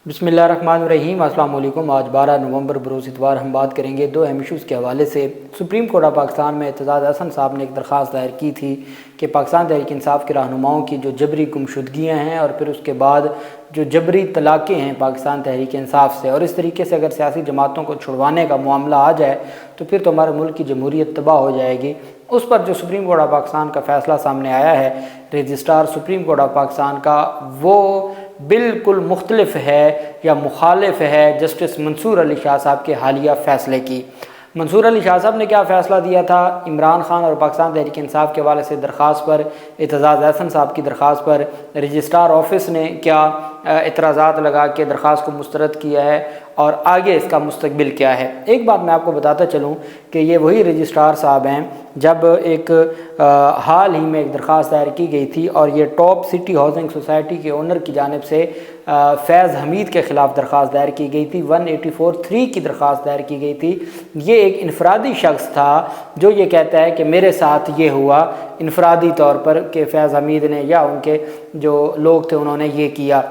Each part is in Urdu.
بسم اللہ الرحمن الرحیم۔ السلام علیکم۔ آج 12 نومبر بروز اتوار ہم بات کریں گے دو اہم ایشوز کے حوالے سے۔ سپریم کورٹ آف پاکستان میں اعتزاز احسن صاحب نے ایک درخواست دائر کی تھی کہ پاکستان تحریک انصاف کے رہنماؤں کی جو جبری گمشدگیاں ہیں اور پھر اس کے بعد جو جبری طلاقیں ہیں پاکستان تحریک انصاف سے، اور اس طریقے سے اگر سیاسی جماعتوں کو چھڑوانے کا معاملہ آ جائے تو پھر تو ہمارے ملک کی جمہوریت تباہ ہو جائے گی، اس پر جو سپریم کورٹ آف پاکستان کا فیصلہ سامنے آیا ہے، registrar supreme court of Pakistan کا، وہ بالکل مختلف ہے یا مخالف ہے جسٹس منصور علی شاہ صاحب کے حالیہ فیصلے کی۔ منصور علی شاہ صاحب نے کیا فیصلہ دیا تھا؟ عمران خان اور پاکستان تحریک انصاف کے حوالے سے درخواست پر، اعتزاز احسن صاحب کی درخواست پر رجسٹرار آفس نے کیا اعتراضات لگا کے درخواست کو مسترد کیا ہے اور آگے اس کا مستقبل کیا ہے۔ ایک بات میں آپ کو بتاتا چلوں کہ یہ وہی رجسٹرار صاحب ہیں جب ایک حال ہی میں ایک درخواست دائر کی گئی تھی اور یہ ٹاپ سٹی ہاؤسنگ سوسائٹی کے اونر کی جانب سے فیض حمید کے خلاف درخواست دائر کی گئی تھی، 184(3) کی درخواست دائر کی گئی تھی۔ یہ ایک انفرادی شخص تھا جو یہ کہتا ہے کہ میرے ساتھ یہ ہوا انفرادی طور پر کہ فیض حمید نے یا ان کے جو لوگ تھے انہوں نے یہ کیا۔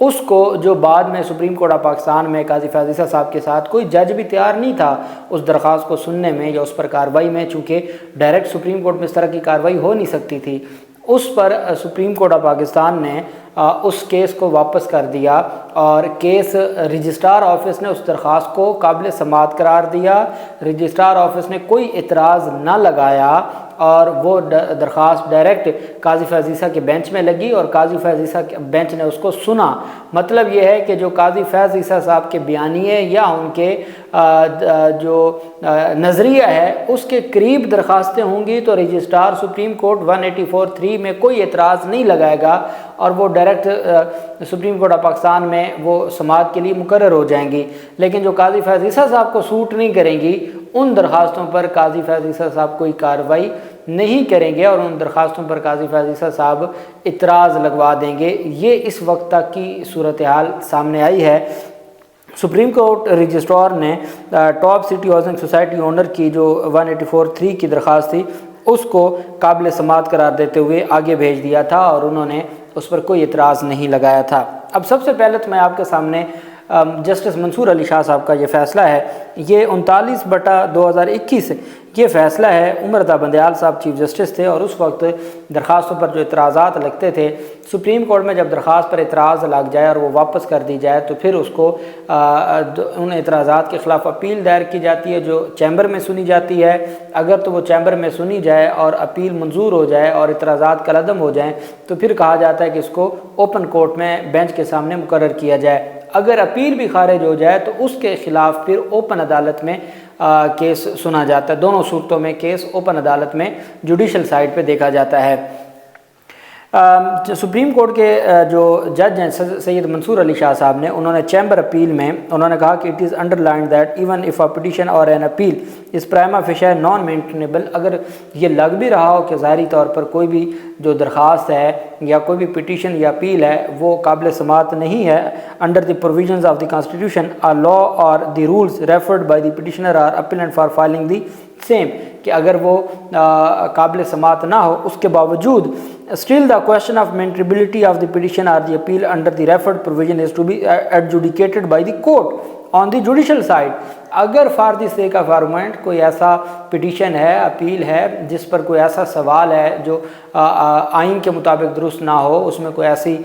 اس کو جو بعد میں سپریم کورٹ آف پاکستان میں قاضی فیاض عیسیٰ صاحب کے ساتھ کوئی جج بھی تیار نہیں تھا اس درخواست کو سننے میں یا اس پر کارروائی میں، چونکہ ڈائریکٹ سپریم کورٹ میں اس طرح کی کارروائی ہو نہیں سکتی تھی، اس پر سپریم کورٹ آف پاکستان نے اس کیس کو واپس کر دیا اور کیس رجسٹرار آفس نے اس درخواست کو قابل سماعت قرار دیا۔ رجسٹرار آفس نے کوئی اعتراض نہ لگایا اور وہ درخواست ڈائریکٹ قاضی فیاض عیسیٰ کے بینچ میں لگی اور قاضی فیاض عیسیٰ کے بینچ نے اس کو سنا۔ مطلب یہ ہے کہ جو قاضی فیاض عیسیٰ صاحب کے بیانیے یا ان کے جو نظریہ ہے اس کے قریب درخواستیں ہوں گی تو رجسٹرار سپریم کورٹ 184(3) میں کوئی اعتراض نہیں لگائے گا اور وہ direct supreme court of Pakistan میں وہ سماعت کے لیے مقرر ہو جائیں گی۔ لیکن جو قاضی فیاض عیسیٰ صاحب کو سوٹ نہیں کریں گی ان درخواستوں پر قاضی فیاض عیسیٰ صاحب کوئی کارروائی نہیں کریں گے اور ان درخواستوں پر قاضی فیاض عیسیٰ صاحب اعتراض لگوا دیں گے۔ یہ اس وقت تک کی صورتحال سامنے آئی ہے۔ سپریم کورٹ رجسٹرار نے top city housing society owner کی جو 184(3) کی درخواست تھی اس کو قابل سماعت قرار دیتے ہوئے آگے بھیج دیا تھا اور انہوں نے اس پر کوئی اعتراض نہیں لگایا تھا۔ اب سب سے پہلے تو میں آپ کے سامنے جسٹس منصور علی شاہ صاحب کا یہ فیصلہ ہے، یہ 39/2021 یہ فیصلہ ہے۔ عمر رضا بندیال صاحب چیف جسٹس تھے اور اس وقت درخواستوں پر جو اعتراضات لگتے تھے، سپریم کورٹ میں جب درخواست پر اعتراض لگ جائے اور وہ واپس کر دی جائے تو پھر اس کو ان اعتراضات کے خلاف اپیل دائر کی جاتی ہے جو چیمبر میں سنی جاتی ہے۔ اگر تو وہ چیمبر میں سنی جائے اور اپیل منظور ہو جائے اور اعتراضات کالعدم ہو جائیں تو پھر کہا جاتا ہے کہ اس کو اوپن کورٹ میں بینچ کے سامنے مقرر کیا جائے۔ اگر اپیل بھی خارج ہو جائے تو اس کے خلاف پھر اوپن عدالت میں کیس سنا جاتا ہے۔ دونوں صورتوں میں کیس اوپن عدالت میں جوڈیشل سائٹ پہ دیکھا جاتا ہے۔ سپریم کورٹ کے جو جج ہیں سید منصور علی شاہ صاحب نے، انہوں نے چیمبر اپیل میں انہوں نے کہا کہ it is under lined that even if a petition اور an appeal is پرائما فیشی naan maintainable, اگر یہ لگ بھی رہا ہو کہ ظاہری طور پر کوئی بھی جو درخواست ہے یا کوئی بھی پٹیشن یا اپیل ہے وہ قابل سماعت نہیں ہے، under the provisions of the constitution آ لا اور the rules referred by the petitioner or appellant for filing the same, کہ اگر وہ قابل سماعت نہ ہو اس کے باوجود still the question of maintainability of the petition or the appeal under the referred provision is to be adjudicated by the court on the judicial side۔ اگر for the sake of argument کوئی ایسا پٹیشن ہے، اپیل ہے جس پر کوئی ایسا سوال ہے جو آئین کے مطابق درست نہ ہو، اس میں کوئی ایسی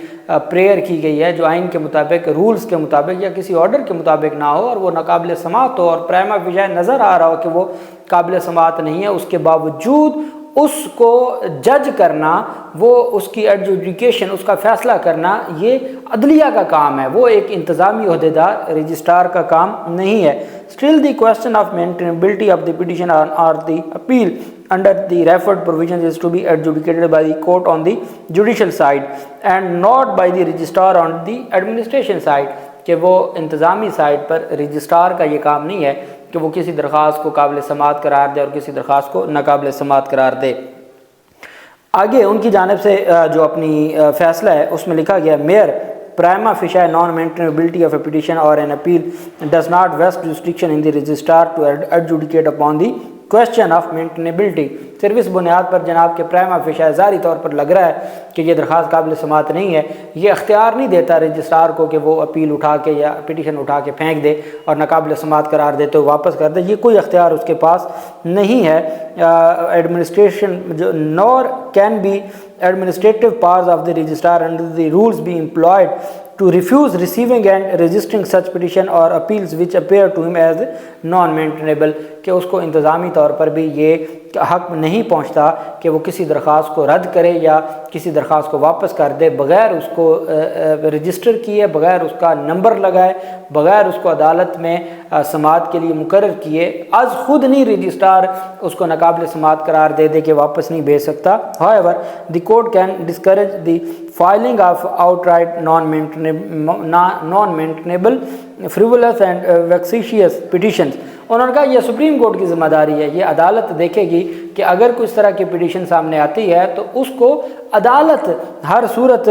پریئر کی گئی ہے جو آئین کے مطابق، رولز کے مطابق یا کسی آرڈر کے مطابق نہ ہو اور وہ ناقابل سماعت ہو اور پرائما فیشی نظر آ رہا ہو کہ وہ قابل سماعت نہیں ہے، اس کے باوجود اس کو جج کرنا، وہ اس کی ایڈجوڈیکیشن، اس کا فیصلہ کرنا، یہ عدلیہ کا کام ہے، وہ ایک انتظامی عہدیدار رجسٹرار کا کام نہیں ہے۔ Still the question of maintainability of the petition or the appeal under the referred provisions is to be adjudicated by the court on the judicial side and not by the registrar on the administration side، کہ وہ انتظامی سائٹ پر رجسٹرار کا یہ کام نہیں ہے کہ وہ کسی درخواست کو قابل سماعت قرار دے اور کسی درخواست کو ناقابل سماعت قرار دے۔ آگے ان کی جانب سے جو اپنی فیصلہ ہے اس میں لکھا گیا، mayor prima facie non-maintainability of a petition or an appeal does not vest jurisdiction in the registrar to adjudicate upon the question of maintainability, صرف اس بنیاد پر جناب کے پرائما فیشا ظاہری طور پر لگ رہا ہے کہ یہ درخواست قابل سماعت نہیں ہے، یہ اختیار نہیں دیتا رجسٹرار کو کہ وہ اپیل اٹھا کے یا پٹیشن اٹھا کے پھینک دے اور ناقابل سماعت قرار دے تو واپس کر دے، یہ کوئی اختیار اس کے پاس نہیں ہے۔ Administration nor can be administrative powers of the registrar under the rules be employed to refuse receiving and registering such petition or appeals which appear to him as non-maintainable، کہ اس کو انتظامی طور پر بھی یہ حق نہیں پہنچتا کہ وہ کسی درخواست کو رد کرے یا کسی درخواست کو واپس کر دے بغیر اس کو رجسٹر کیے، بغیر اس کا نمبر لگائے، بغیر اس کو عدالت میں سماعت کے لیے مقرر کیے، از خود نہیں رجسٹرار اس کو ناقابل سماعت قرار دے دے کہ واپس نہیں بھیج سکتا۔ however the court can discourage the filing of outright non-maintainable frivolous and vexatious petitions۔ انہوں نے کہا یہ سپریم کورٹ کی ذمہ داری ہے، یہ عدالت دیکھے گی کہ اگر کوئی اس طرح کی پٹیشن سامنے آتی ہے تو اس کو عدالت ہر صورت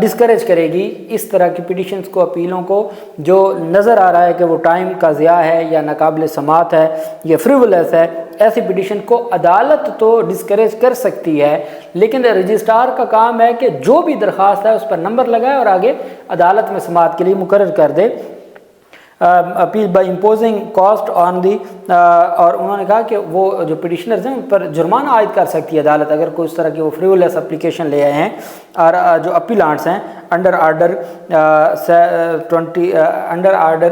ڈسکریج کرے گی اس طرح کی پٹیشنز کو، اپیلوں کو جو نظر آ رہا ہے کہ وہ ٹائم کا ضیاع ہے یا ناقابل سماعت ہے، یہ فریولس ہے، ایسی پٹیشن کو عدالت تو ڈسکریج کر سکتی ہے، لیکن رجسٹرار کا کام ہے کہ جو بھی درخواست ہے اس پر نمبر لگائے اور آگے عدالت میں سماعت کے لیے مقرر کر دے۔ اپیل بائی امپوزنگ کاسٹ آن دی، اور انہوں نے کہا کہ وہ جو پٹیشنرز ہیں ان پر جرمانہ عائد کر سکتی ہے عدالت اگر کوئی اس طرح کی وہ فریولس اپلیکیشن لے آئے ہیں، اور جو اپیلانٹس ہیں under order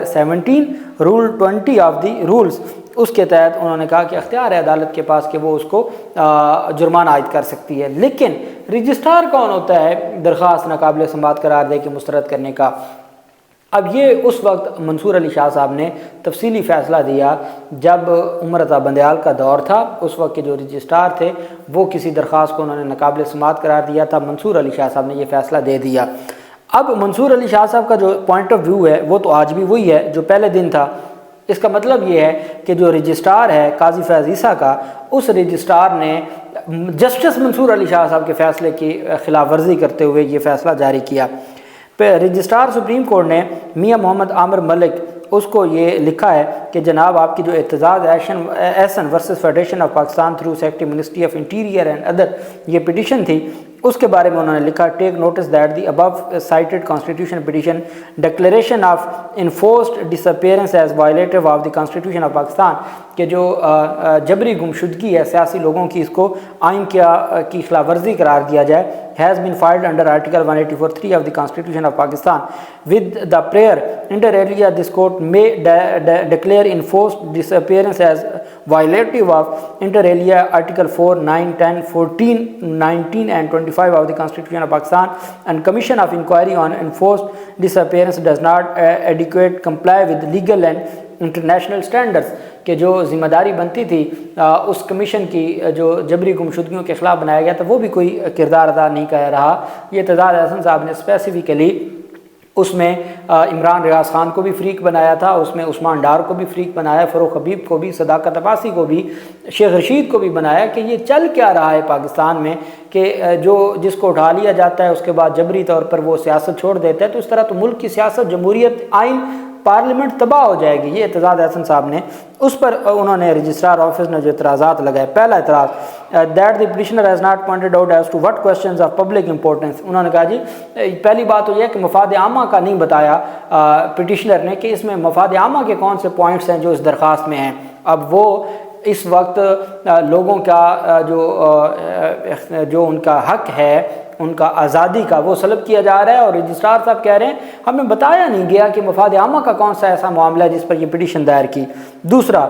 17 rule 20 of the rules, اس کے تحت انہوں نے کہا کہ اختیار ہے عدالت کے پاس کہ وہ اس کو جرمانہ عائد کر سکتی ہے۔ لیکن رجسٹرار کون ہوتا ہے درخواست ناقابل سماعت قرار دے کے مسترد کرنے کا؟ اب یہ اس وقت منصور علی شاہ صاحب نے تفصیلی فیصلہ دیا جب عمر رضا بندیال کا دور تھا، اس وقت کے جو رجسٹرار تھے وہ کسی درخواست کو انہوں نے ناقابل سماعت قرار دیا تھا، منصور علی شاہ صاحب نے یہ فیصلہ دے دیا۔ اب منصور علی شاہ صاحب کا جو پوائنٹ آف ویو ہے وہ تو آج بھی وہی ہے جو پہلے دن تھا۔ اس کا مطلب یہ ہے کہ جو رجسٹرار ہے قاضی فیض عیسیٰ کا، اس رجسٹرار نے جسٹس منصور علی شاہ صاحب کے فیصلے کی خلاف ورزی کرتے ہوئے یہ فیصلہ جاری کیا۔ رجسٹرار سپریم کورٹ نے میاں محمد عامر ملک اس کو یہ لکھا ہے کہ جناب آپ کی جو Aitzaz Ahsan versus federation of Pakistan through secretary ministry of interior and other یہ پٹیشن تھی، اس کے بارے میں انہوں نے لکھا take notice that the above cited constitution petition declaration of enforced disappearance as violative of the constitution of Pakistan, کہ جو جبری گمشدگی ہے سیاسی لوگوں کی، اس کو آئین کی خلاف ورزی قرار دیا جائے، has been filed under Article 184(3) of the Constitution of Pakistan. With the prayer, inter alia, this court may declare enforced disappearance as violative of inter alia Article 4, 9, 10, 14, 19 and 25 of the Constitution of Pakistan, and Commission of Inquiry on Enforced Disappearance does not adequate comply with legal and international standards, کہ جو ذمہ داری بنتی تھی اس کمیشن کی جو جبری گمشدگیوں کے خلاف بنایا گیا تھا وہ بھی کوئی کردار ادا نہیں کر رہا۔ یہ اعتزاز احسن صاحب نے اسپیسیفکلی اس میں عمران ریاض خان کو بھی فریق بنایا تھا، اس میں عثمان ڈار کو بھی فریق بنایا، فروخ حبیب کو بھی، صداقت عباسی کو بھی، شیخ رشید کو بھی بنایا کہ یہ چل کیا رہا ہے پاکستان میں کہ جس کو اٹھا لیا جاتا ہے اس کے بعد جبری طور پر وہ سیاست چھوڑ دیتا ہے، تو اس طرح تو ملک کی سیاست، جمہوریت، آئین، پارلیمنٹ تباہ ہو جائے گی۔ یہ اعتزاز احسن صاحب نے اس پر انہوں نے رجسٹرار آفس نے جو اعتراضات لگائے، پہلا اعتراض that the petitioner has not pointed out as to what questions of public importance, انہوں نے کہا جی پہلی بات تو یہ ہے کہ مفاد عامہ کا نہیں بتایا پٹیشنر نے کہ اس میں مفاد عامہ کے کون سے پوائنٹس ہیں جو اس درخواست میں ہیں۔ اب وہ اس وقت لوگوں کا جو ان کا حق ہے، ان کا آزادی کا، وہ سلب کیا جا رہا ہے، اور رجسٹرار صاحب کہہ رہے ہیں ہمیں بتایا نہیں گیا کہ مفاد عامہ کا کون سا ایسا معاملہ ہے جس پر یہ پٹیشن دائر کی۔ دوسرا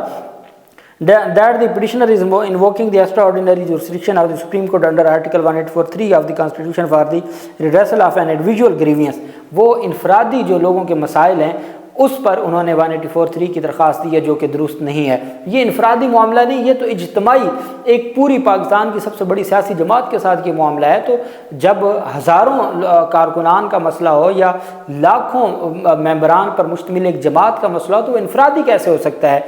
that the petitioner is invoking the extraordinary jurisdiction of the Supreme Court under Article 184(3) of the Constitution for the redressal of an individual grievance، وہ انفرادی جو لوگوں کے مسائل ہیں اس پر انہوں نے 184(3) کی درخواست دی ہے جو کہ درست نہیں ہے۔ یہ انفرادی معاملہ نہیں، یہ تو اجتماعی ایک پوری پاکستان کی سب سے بڑی سیاسی جماعت کے ساتھ یہ معاملہ ہے۔ تو جب ہزاروں کارکنان کا مسئلہ ہو یا لاکھوں ممبران پر مشتمل ایک جماعت کا مسئلہ ہو تو وہ انفرادی کیسے ہو سکتا ہے؟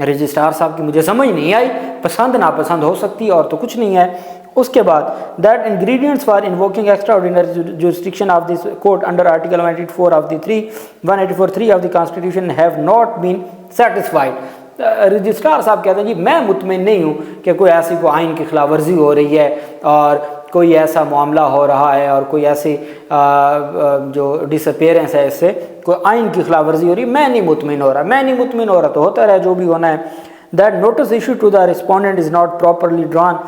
رجسٹرار صاحب کی مجھے سمجھ نہیں آئی، پسند ناپسند ہو سکتی اور تو کچھ نہیں ہے۔ اس کے بعد that ingredients for invoking extraordinary jurisdiction of this court under Article 184(3) of the Constitution have not been satisfied، registrar صاحب کہتے ہیں جی میں مطمئن نہیں ہوں کہ کوئی ایسی کوئی آئین کی خلاف ورزی ہو رہی ہے اور کوئی ایسا معاملہ ہو رہا ہے اور کوئی ایسی جو ڈس اپیئرنس ہے اس سے کوئی آئین کی خلاف ورزی ہو رہی ہے، میں نہیں مطمئن ہو رہا تو ہوتا رہے جو بھی ہونا ہے. That notice issued to the respondent is not properly drawn,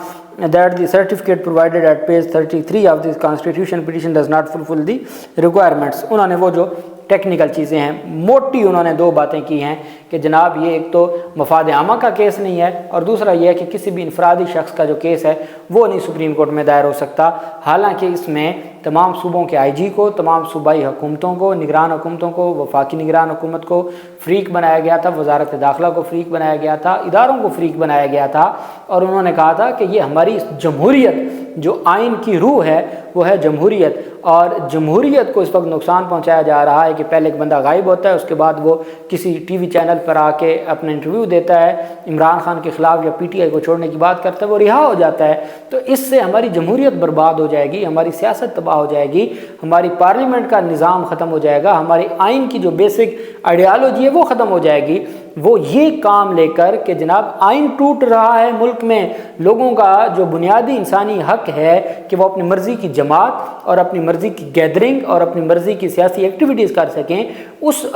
that the certificate provided at page 33 of this constitution petition does not fulfill the requirements. انہوں نے وہ جو ٹیکنیکل چیزیں ہیں موٹی انہوں نے دو باتیں کی ہیں کہ جناب یہ ایک تو مفاد عامہ کا کیس نہیں ہے اور دوسرا یہ ہے کہ کسی بھی انفرادی شخص کا جو کیس ہے وہ نہیں سپریم کورٹ میں دائر ہو سکتا، حالانکہ اس میں تمام صوبوں کے آئی جی کو، تمام صوبائی حکومتوں کو، نگران حکومتوں کو، وفاقی نگران حکومت کو فریق بنایا گیا تھا، وزارت داخلہ کو فریق بنایا گیا تھا، اداروں کو فریق بنایا گیا تھا، اور انہوں نے کہا تھا کہ یہ ہماری جمہوریت جو آئین کی روح ہے وہ ہے جمہوریت، اور جمہوریت کو اس وقت نقصان پہنچایا جا رہا ہے کہ پہلے ایک بندہ غائب ہوتا ہے، اس کے بعد وہ کسی ٹی وی چینل پر آ کے اپنا انٹرویو دیتا ہے، عمران خان کے خلاف یا پی ٹی آئی کو چھوڑنے کی بات کرتا ہے، وہ رہا ہو جاتا ہے. تو اس سے ہماری جمہوریت برباد ہو جائے گی، ہماری سیاست تباہ ہو جائے گی، ہماری پارلیمنٹ کا نظام ختم ہو جائے گا، ہماری آئین کی جو بیسک آئیڈیالوجی ہے وہ ختم ہو جائے گی. وہ یہ کام لے کر کہ جناب آئین ٹوٹ رہا ہے ملک میں، لوگوں کا جو بنیادی انسانی حق ہے کہ وہ اپنی مرضی کی جماعت اور اپنی مرضی کی گیدرنگ اور اپنی مرضی کی سیاسی ایکٹیویٹیز کر سکیں، اس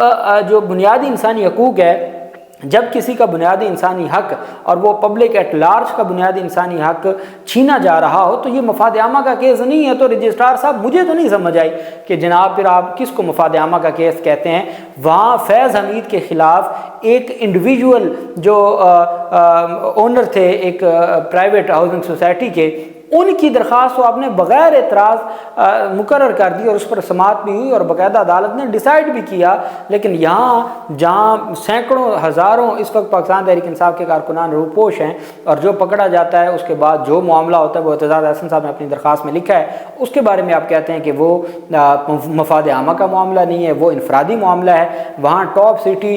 جو بنیادی انسانی حقوق ہے، جب کسی کا بنیادی انسانی حق اور وہ پبلک ایٹ لارج کا بنیادی انسانی حق چھینا جا رہا ہو تو یہ مفاد عامہ کا کیس نہیں ہے. تو رجسٹرار صاحب مجھے تو نہیں سمجھ آئی کہ جناب پھر آپ کس کو مفاد عامہ کا کیس کہتے ہیں. وہاں فیض حمید کے خلاف ایک انڈیویجول جو اونر تھے ایک پرائیویٹ ہاؤسنگ سوسائٹی کے، ان کی درخواست کو آپ نے بغیر اعتراض مقرر کر دی اور اس پر سماعت بھی ہوئی اور باقاعدہ عدالت نے ڈیسائیڈ بھی کیا. لیکن یہاں جہاں سینکڑوں ہزاروں اس وقت پاکستان تحریک انصاف کے کارکنان روپوش ہیں اور جو پکڑا جاتا ہے اس کے بعد جو معاملہ ہوتا ہے وہ اعتزاز احسن صاحب نے اپنی درخواست میں لکھا ہے، اس کے بارے میں آپ کہتے ہیں کہ وہ مفاد عامہ کا معاملہ نہیں ہے، وہ انفرادی معاملہ ہے. وہاں ٹاپ سٹی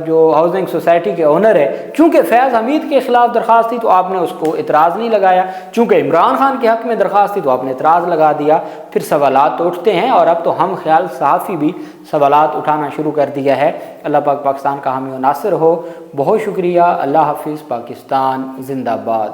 جو ہاؤسنگ سوسائٹی کے اونر ہے، چونکہ فیض حمید کے خلاف درخواست تھی تو آپ نے اس کو اعتراض نہیں لگایا، چونکہ عمران خان کے حق میں درخواست تھی تو آپ نے اعتراض لگا دیا. پھر سوالات تو اٹھتے ہیں اور اب تو ہم خیال صحافی بھی سوالات اٹھانا شروع کر دیا ہے. اللہ پاک پاکستان کا حامی و ناصر ہو. بہت شکریہ. اللہ حافظ. پاکستان زندہ باد.